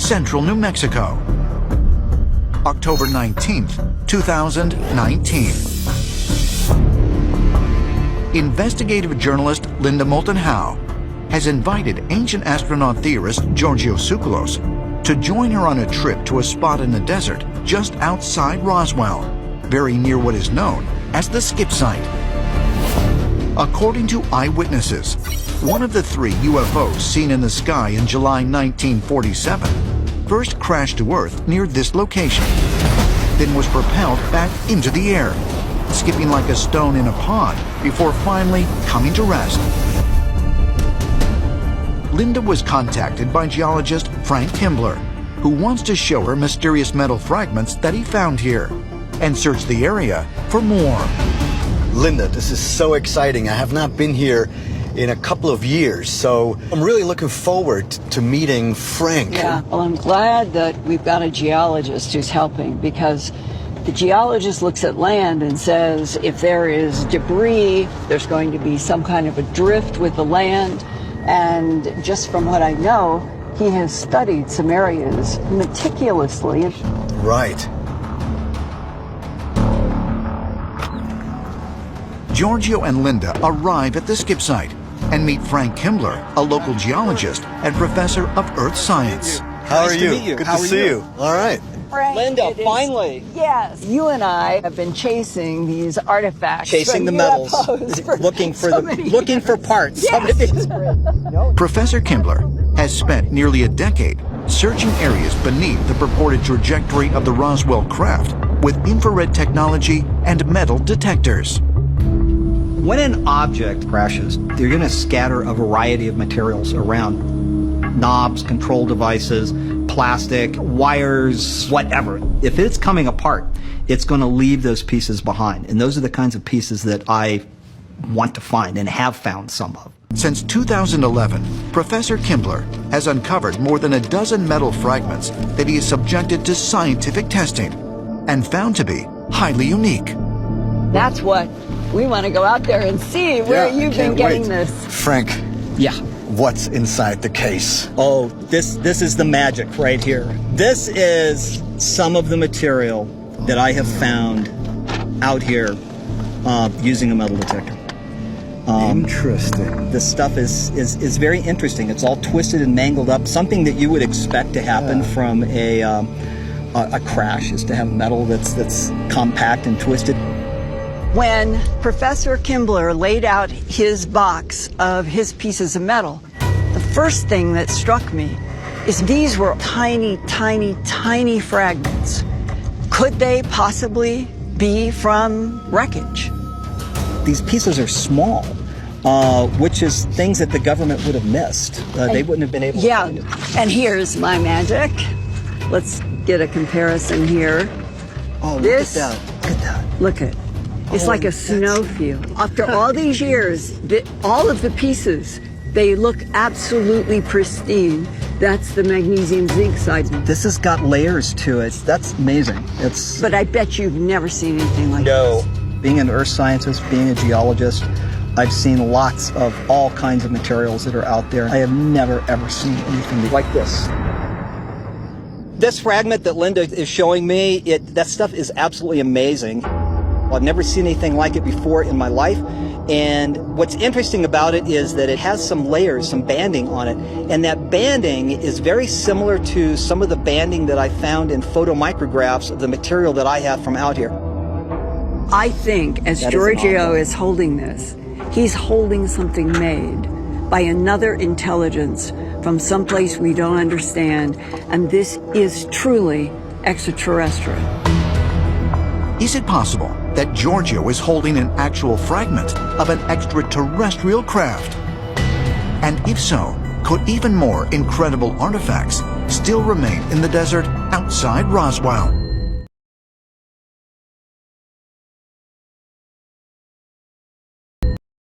central New Mexico. October 19th, 2019. Investigative journalist Linda Moulton Howe has invited ancient astronaut theorist Giorgio Tsoukalos to join her on a trip to a spot in the desert just outside Roswell, very near what is known as the skip site. According to eyewitnesses, one of the 3 UFOs seen in the sky in July 1947 first crashed to Earth near this location, then was propelled back into the air, skipping like a stone in a pond before finally coming to rest. Linda was contacted by geologist Frank Kimbler, who wants to show her mysterious metal fragments that he found here and search the area for more. Linda, this is so exciting. I have not been here in a couple of years, so I'm really looking forward to meeting Frank. Yeah, well, I'm glad that we've got a geologist who's helping, because the geologist looks at land and says if there is debris, there's going to be some kind of a drift with the land. And just from what I know, he has studied some areas meticulously. Right. Giorgio and Linda arrive at the skip site and meet Frank Kimbler, a local geologist and professor of earth science. How are you? Nice to meet you. Good How to are see you? you. All right. Frank, Linda, finally. Yes, you and I have been chasing these artifacts, Chasing the from metals, UFOs looking for parts. Yes. Professor Kimbler has spent nearly a decade searching areas beneath the purported trajectory of the Roswell craft with infrared technology and metal detectors. When an object crashes, they're going to scatter a variety of materials around. Knobs, control devices, plastic, wires, whatever. If it's coming apart, it's going to leave those pieces behind. And those are the kinds of pieces that I want to find and have found some of. Since 2011, Professor Kimbler has uncovered more than a dozen metal fragments that he has subjected to scientific testing and found to be highly unique. That's what we want to go out there and see where you've been getting this. Frank, Yeah. what's inside the case? Oh, this is the magic right here. This is some of the material that I have found out here using a metal detector. Interesting. This stuff is very interesting. It's all twisted and mangled up. Something that you would expect to happen from a crash is to have metal that's compact and twisted. When Professor Kimbler laid out his box of his pieces of metal, the first thing that struck me is these were tiny, tiny, tiny fragments. Could they possibly be from wreckage? These pieces are small, which is things that the government would have missed. They wouldn't have been able to find it. And here's my magic. Let's get a comparison here. Oh, This- look at that. Look at that. Look at, it's like a snowfield. After all these years, all of the pieces, they look absolutely pristine. That's the magnesium zinc side. This has got layers to it. That's amazing. It's But I bet you've never seen anything like no. this. Being an earth scientist, being a geologist, I've seen lots of all kinds of materials that are out there. I have never ever seen anything like this. This fragment that Linda is showing me, that stuff is absolutely amazing. I've never seen anything like it before in my life. And what's interesting about it is that it has some layers, some banding on it. And that banding is very similar to some of the banding that I found in photomicrographs of the material that I have from out here. I think as That is Giorgio awesome. is holding this, he's holding something made by another intelligence from someplace we don't understand. And this is truly extraterrestrial. Is it possible that Giorgio is holding an actual fragment of an extraterrestrial craft? And if so, could even more incredible artifacts still remain in the desert outside Roswell?